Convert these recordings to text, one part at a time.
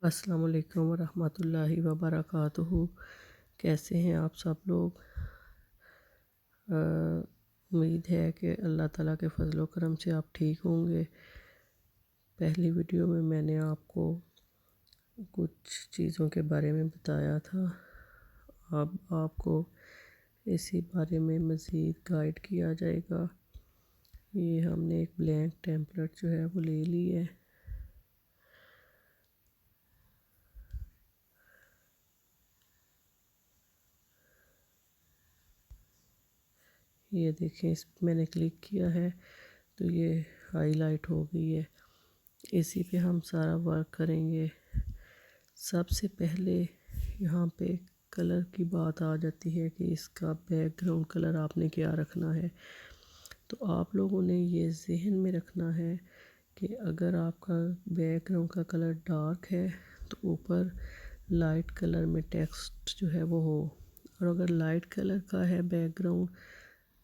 अस्सलाम वालेकुम वरहमतुल्लाहि वबरकातुहू। कैसे हैं आप सब लोग? उम्मीद है कि अल्लाह ताला के फजल करम से आप ठीक होंगे। पहली वीडियो में मैंने आपको कुछ चीज़ों के बारे में बताया था। अब आपको इसी बारे में मज़ीद गाइड किया जाएगा। ये हमने एक ब्लैंक टेम्पलेट जो है वो ले ली है। ये देखें, इस पर मैंने क्लिक किया है तो ये हाईलाइट हो गई है। इसी पे हम सारा वर्क करेंगे। सबसे पहले यहाँ पे कलर की बात आ जाती है कि इसका बैकग्राउंड कलर आपने क्या रखना है। तो आप लोगों ने ये जहन में रखना है कि अगर आपका बैकग्राउंड का कलर डार्क है तो ऊपर लाइट कलर में टेक्स्ट जो है वो हो, और अगर लाइट कलर का है बैकग्राउंड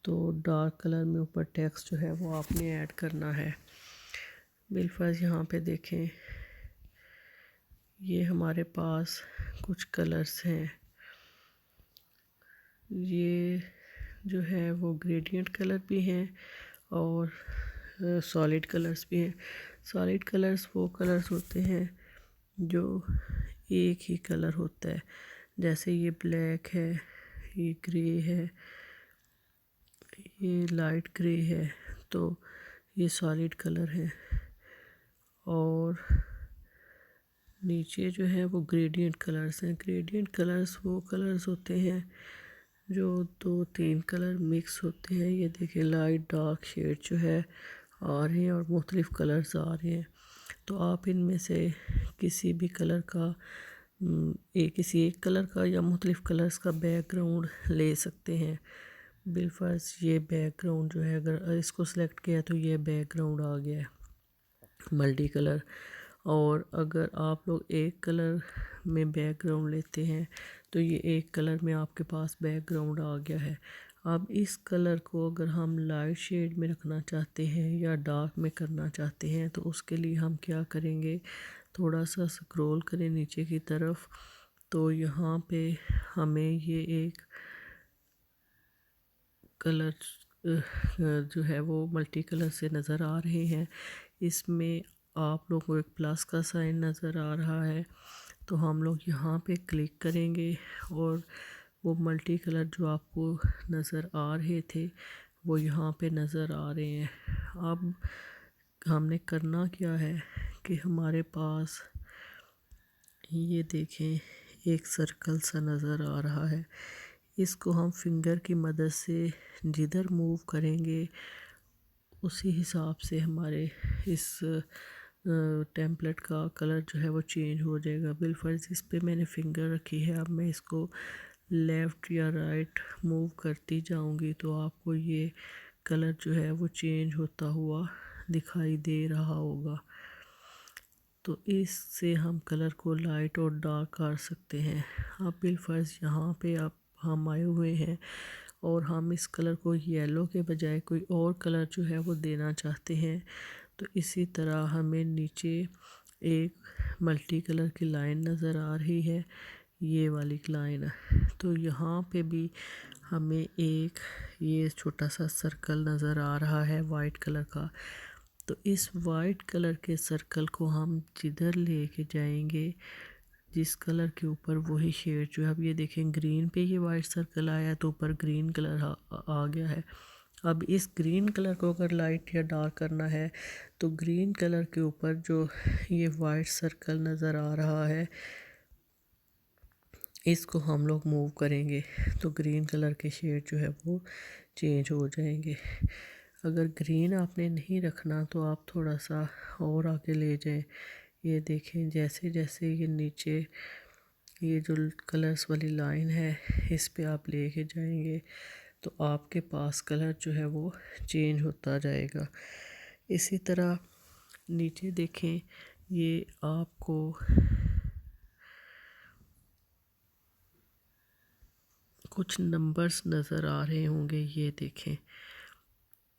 तो डार्क कलर में ऊपर टेक्स्ट जो है वो आपने ऐड करना है। बिलफर्ज यहाँ पे देखें, ये हमारे पास कुछ कलर्स हैं। ये जो है वो ग्रेडियंट कलर भी हैं और सॉलिड कलर्स भी हैं। सॉलिड कलर्स वो कलर्स होते हैं जो एक ही कलर होता है, जैसे ये ब्लैक है, ये ग्रे है, ये लाइट ग्रे है, तो ये सॉलिड कलर है। और नीचे जो है वो ग्रेडियंट कलर्स हैं। ग्रेडियंट कलर्स वो कलर्स होते हैं जो दो तीन कलर मिक्स होते हैं। ये देखिए, लाइट डार्क शेड जो है आ रहे हैं और मुख्तलिफ़ कलर्स आ रहे हैं। तो आप इनमें से किसी भी कलर का किसी एक कलर का या मुख्तलिफ़ कलर्स का बैकग्राउंड ले सकते हैं। बिलफर्ज ये बैकग्राउंड जो है, अगर इसको सिलेक्ट किया तो ये बैकग्राउंड आ गया है मल्टी कलर। और अगर आप लोग एक कलर में बैकग्राउंड लेते हैं तो ये एक कलर में आपके पास बैकग्राउंड आ गया है। अब इस कलर को अगर हम लाइट शेड में रखना चाहते हैं या डार्क में करना चाहते हैं तो उसके लिए हम क्या करेंगे, थोड़ा सा स्क्रॉल करें नीचे की तरफ, तो यहाँ पे हमें ये एक कलर जो है वो मल्टी कलर से नज़र आ रहे हैं। इसमें आप लोगों को एक प्लस का साइन नज़र आ रहा है, तो हम लोग यहाँ पे क्लिक करेंगे और वो मल्टी कलर जो आपको नज़र आ रहे थे वो यहाँ पे नज़र आ रहे हैं। अब हमने करना क्या है कि हमारे पास ये देखें एक सर्कल सा नज़र आ रहा है। इसको हम फिंगर की मदद से जिधर मूव करेंगे उसी हिसाब से हमारे इस टेम्पलेट का कलर जो है वो चेंज हो जाएगा। बिलफर्ज इस पे मैंने फिंगर रखी है। अब मैं इसको लेफ़्ट या राइट मूव करती जाऊंगी तो आपको ये कलर जो है वो चेंज होता हुआ दिखाई दे रहा होगा। तो इससे हम कलर को लाइट और डार्क कर सकते हैं। अब बिलफर्ज यहाँ पे आप हम आए हुए हैं और हम इस कलर को येलो के बजाय कोई और कलर जो है वो देना चाहते हैं। तो इसी तरह हमें नीचे एक मल्टी कलर की लाइन नज़र आ रही है, ये वाली लाइन। तो यहाँ पे भी हमें एक ये छोटा सा सर्कल नज़र आ रहा है वाइट कलर का। तो इस वाइट कलर के सर्कल को हम जिधर लेके जाएंगे, जिस कलर के ऊपर वही शेड जो है, अब ये देखें ग्रीन पे ये वाइट सर्कल आया तो ऊपर ग्रीन कलर आ गया है। अब इस ग्रीन कलर को अगर लाइट या डार्क करना है तो ग्रीन कलर के ऊपर जो ये वाइट सर्कल नज़र आ रहा है इसको हम लोग मूव करेंगे तो ग्रीन कलर के शेड जो है वो चेंज हो जाएंगे। अगर ग्रीन आपने नहीं रखना तो आप थोड़ा सा और आगे ले जाएं। ये देखें, जैसे जैसे ये नीचे ये जो कलर्स वाली लाइन है इस पे आप लेके जाएंगे तो आपके पास कलर जो है वो चेंज होता जाएगा। इसी तरह नीचे देखें, ये आपको कुछ नंबर्स नज़र आ रहे होंगे, ये देखें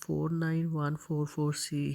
49144C،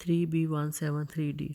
3B173D۔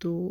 2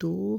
2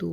2